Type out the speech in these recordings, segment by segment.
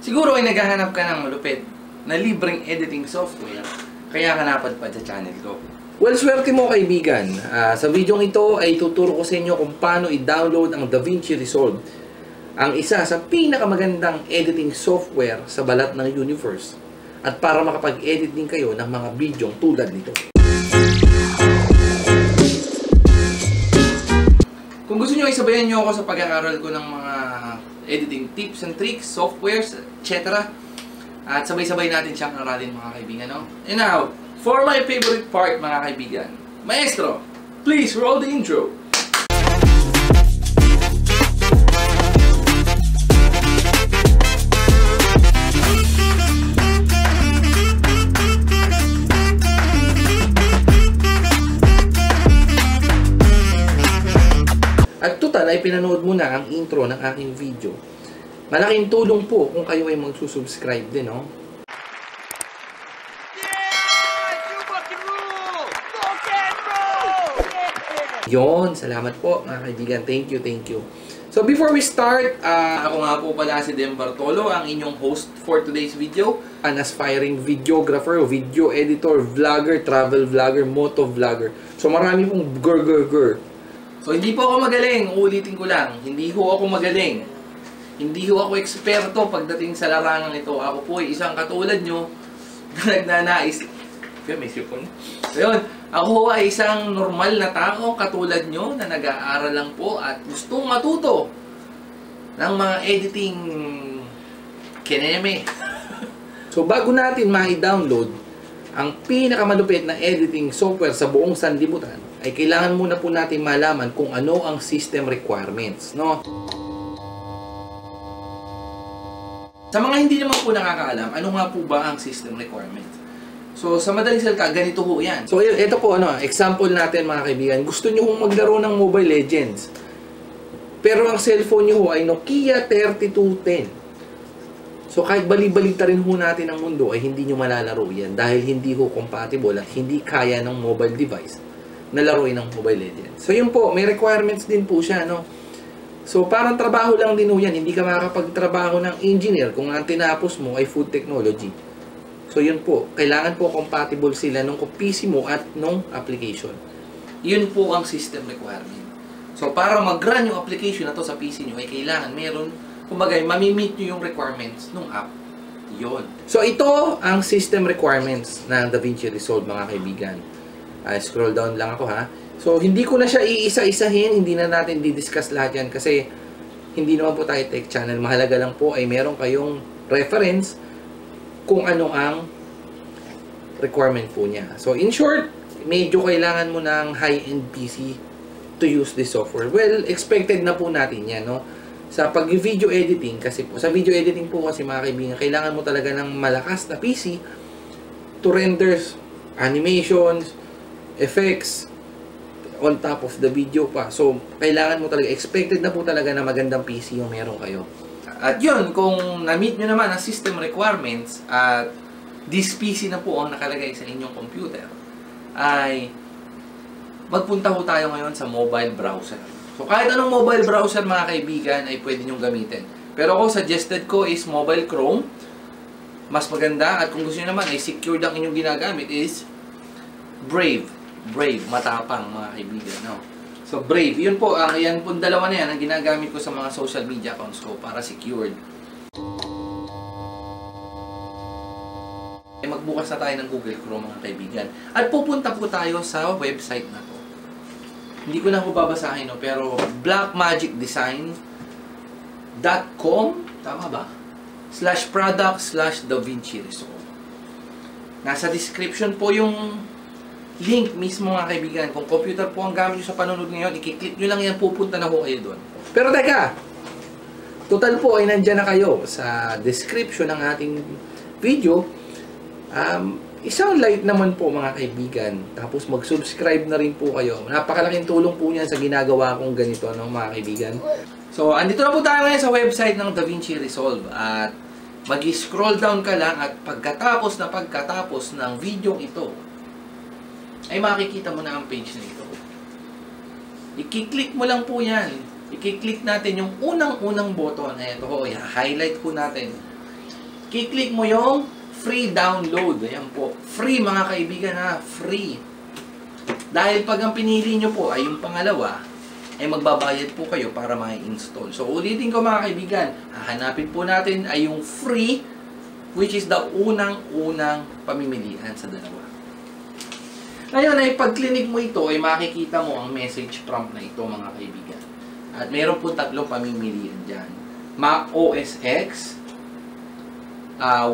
Siguro ay naghahanap ka ng malupit na libreng editing software, kaya ka napadpad sa channel ko. Well, swerte mo kaibigan. Sa video ito ay tuturo ko sa inyo kung paano i-download ang DaVinci Resolve, ang isa sa pinakamagandang editing software sa balat ng universe, at para makapag-edit din kayo ng mga video tulad nito. Kung gusto nyo, isabayan nyo ako sa pag-aaral ko ng mga editing tips and tricks, softwares, etc. At sabay-sabay natin siyang aralin mga kaibigan, no? And now, for my favorite part mga kaibigan, Maestro, please roll the intro! At total ay pinanood mo na ang intro ng aking video. Malaking tulong po kung kayo ay magsusubscribe din, no? Yon, salamat po mga kaibigan. Thank you, thank you. So before we start, Ako nga po pala si Dem Bartolo, ang inyong host for today's video. an aspiring videographer, video editor, vlogger, travel vlogger, moto vlogger. So marami pong gur. So hindi po ako magaling, ulitin ko lang, hindi ho ako magaling. Hindi ho ako eksperto pagdating sa larangan ito. Ako po ay isang katulad nyo na nagnanais. Kaya may sipon. So yun, ako ho ay isang normal na tao katulad nyo na nag-aaral lang po at gustong matuto ng mga editing kineme. So bago natin ma-download ang pinakamalupit na editing software sa buong sanlibutan, ay kailangan muna po natin malaman kung ano ang system requirements, no? Sa mga hindi naman po nakakaalam, ano nga po ba ang system requirements? So, sa madaling salita, ganito ho yan. So, ito po, example natin mga kaibigan. Gusto nyo kong maglaro ng Mobile Legends. Pero ang cellphone nyo ho ay Nokia 3210. So, kahit bali-balik rin ho natin ang mundo, ay hindi nyo malalaro yan dahil hindi ho compatible at hindi kaya ng mobile device na laruin ng Mobile Legends. So, yun po, may requirements din po siya, no? So, parang trabaho lang din ho yan. Hindi ka makakapagtrabaho ng engineer kung ang tinapos mo ay food technology. So, yun po. Kailangan po compatible sila nung PC mo at nung application. Yun po ang system requirement. So, para mag-run yung application na to sa PC nyo, ay kailangan meron, kumbaga, mamimit nyo yung requirements nung app. Yun. So, ito ang system requirements ng DaVinci Resolve, mga kaibigan. Scroll down lang ako, ha. So, hindi ko na siya iisa-isahin. Hindi na natin di-discuss lahat yan kasi hindi naman po tayo tech channel. Mahalaga lang po ay meron kayong reference kung ano ang requirement po niya. So, in short, medyo kailangan mo ng high-end PC to use this software. Well, expected na po natin yan, no? Sa pag-video editing, kasi po, sa video editing po kasi mga kaibigan, kailangan mo talaga ng malakas na PC to render animations, effects, on top of the video pa. So, kailangan mo talaga, expected na po talaga na magandang PC yung meron kayo. At yun, kung na-meet nyo naman ang system requirements at this PC na po ang nakalagay sa inyong computer, ay magpunta po tayo ngayon sa mobile browser. So, kahit anong mobile browser mga kaibigan ay pwede nyong gamitin. Pero ako, suggested ko is Mobile Chrome. Mas maganda. At kung gusto nyo naman ay secured ang inyong ginagamit is Brave. Brave, matapang mga kaibigan, no? So, Brave. Yun po, yan po, dalawa na yan ang ginagamit ko sa mga social media accounts ko para secured. Magbukas na tayo ng Google Chrome mga kaibigan. At pupunta po tayo sa website na to. Hindi ko na po babasahin, no? Pero blackmagicdesign.com, tama ba? /product/DaVinci Resolve. Nasa description po yung link mismo mga kaibigan. Kung computer po ang gamit nyo sa panonood ngayon, i-click nyo lang yan, pupunta na ho kayo doon. Pero teka, total po ay nandyan na kayo sa description ng ating video. Isang like naman po mga kaibigan. Tapos mag-subscribe na rin po kayo. Napakalaking tulong po niyan sa ginagawa kong ganito, no, mga kaibigan. So, andito na po tayo ngayon sa website ng DaVinci Resolve. At mag-scroll down ka lang at pagkatapos ng video ito, ay makikita mo na ang page na ito. I-click mo lang po yan. I-click natin yung unang-unang button. Ito ho, i-highlight po natin. kiklik mo yung free download. Ayan po. Free mga kaibigan ha. Free. Dahil pag ang pinili nyo po ay yung pangalawa, ay magbabayad po kayo para ma-install. So, ulitin ko mga kaibigan, hahanapin po natin ay yung free, which is the unang-unang pamimilian sa dalawa. Ngayon ay pag-click mo ito, ay makikita mo ang message prompt na ito mga kaibigan. At meron po tatlong pamimilian dyan. Mac OS X,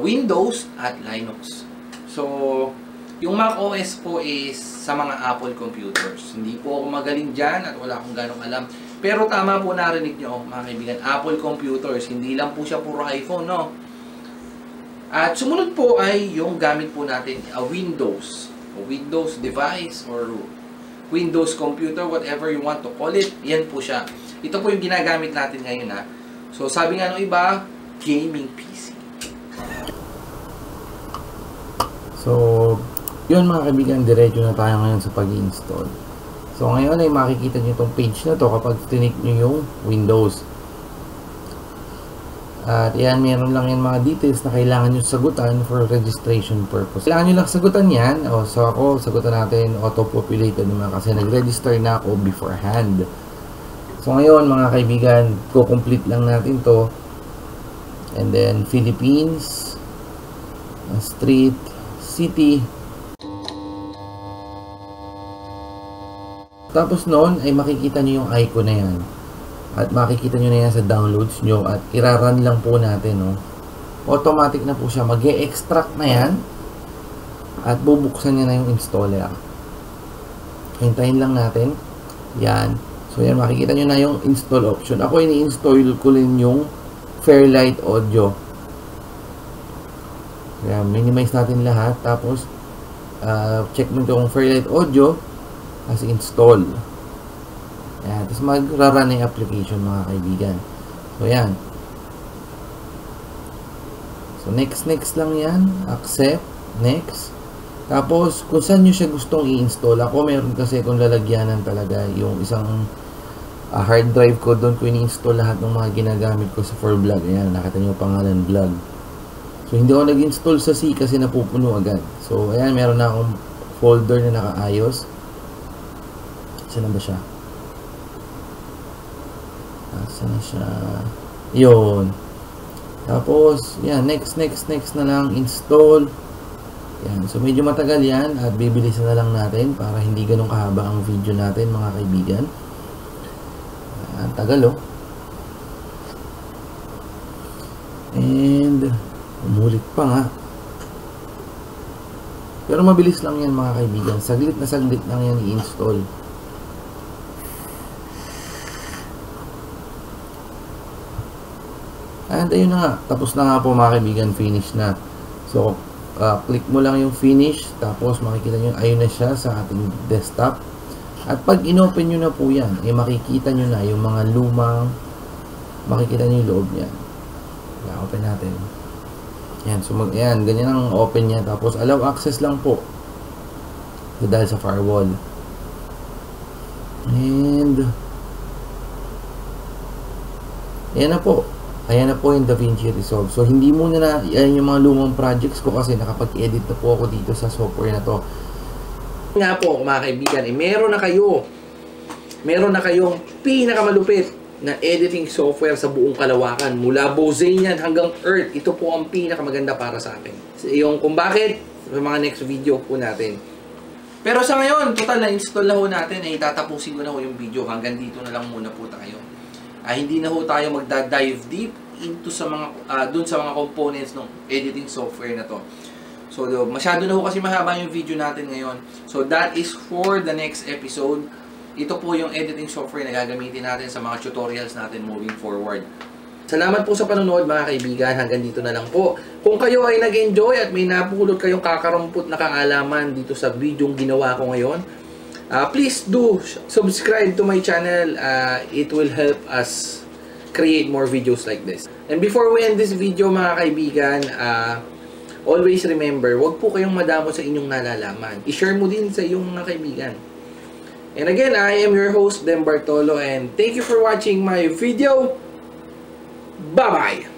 Windows, at Linux. So, yung Mac OS po is sa mga Apple computers. Hindi po ako magaling dyan at wala akong ganong alam. Pero tama po narinig nyo, mga kaibigan, Apple computers. Hindi lang po siya puro iPhone, no? At sumunod po ay yung gamit po natin, Windows. A Windows device or Windows computer, whatever you want to call it. Yan po siya. Ito po yung ginagamit natin ngayon, ha? So, sabi nga nung iba, gaming PC. So, yun mga kaibigan, diretso na tayo ngayon sa pag-install. So ngayon ay makikita nyo itong page na to kapag tinik nyo yung Windows. At yan, meron lang yung mga details na kailangan nyo sagutan for registration purpose. Kailangan nyo lang sagutan yan. So ako, sagutan natin auto-populated naman kasi nag-register na ako beforehand. So ngayon mga kaibigan, ko-complete lang natin to. And then Philippines, street, city. Tapos noon ay makikita nyo yung icon na yan. At makikita nyo na yan sa downloads nyo. At iraran lang po natin. No? Automatic na po siya. Mag-e-extract na yan. At bubuksan niya na yung installer. Hintayin lang natin. Yan. So yan, makikita nyo na yung install option. Ako ini-install ko rin yung Fairlight Audio. Yan, minimize natin lahat. Tapos, check mo itong Fairlight Audio. As install. Ayan. Tapos magra-run yung application mga kaibigan. So yan. So next lang yan. Accept. Next. Tapos kung saan nyo siya gustong i-install. Ako meron kasi kung lalagyanan talaga yung isang hard drive ko. Doon ko i-install lahat ng mga ginagamit ko sa for vlog. Ayan. Nakita nyo pangalan vlog. So hindi ako nag-install sa C kasi napupuno agad. So ayan. Meron na akong folder na nakaayos. Saan na ba siya? Saan na siya? Yun. Tapos, yan. Next na lang. Install. Yan. So, medyo matagal yan. At bibilisan na lang natin para hindi ganun kahaba ang video natin, mga kaibigan. Ang tagal, oh. And, umulit pa nga. Pero mabilis lang yan, mga kaibigan. Saglit na saglit lang yan i-install. And ayun na nga, tapos na nga po mga kaibigan, finish na. So, click mo lang yung finish, tapos makikita nyo, ayun na siya sa ating desktop. At pag inopen nyo na po yan, eh makikita nyo na yung mga lumang, makikita nyo yung loob niya. Open natin. Yan, so yan, ganyan ang open niya. Tapos allow access lang po. So, dahil sa firewall. And, yan na po. Ayan na po yung DaVinci Resolve. So, hindi muna na, yan yung mga lumang projects ko kasi nakapag-edit na po ako dito sa software na to. Nga po, mga kaibigan, meron na kayong pinakamalupit na editing software sa buong kalawakan. Mula Bozanian hanggang Earth, ito po ang pinakamaganda para sa akin. Yung kung bakit, sa mga next video po natin. Pero sa ngayon, total na-install na ho natin, ay tatapusin ko na ho yung video. Hanggang dito na lang muna po tayo. Hindi na ho tayo magda-dive deep into sa mga dun sa mga components ng editing software na to. So masyado na ho kasi mahaba yung video natin ngayon. So that is for the next episode. Ito po yung editing software na gagamitin natin sa mga tutorials natin moving forward. Salamat po sa panonood mga kaibigan. Hanggang dito na lang po. Kung kayo ay nag-enjoy at may napulot kayong kakarampot na kaalaman dito sa video ginawa ko ngayon, please do subscribe to my channel. It will help us create more videos like this. And before we end this video mga kaibigan, always remember, wag po kayong madamo sa inyong nalalaman. I-share mo din sa iyong mga kaibigan. And again, I am your host, Dem Bartolo, and thank you for watching my video. Bye-bye!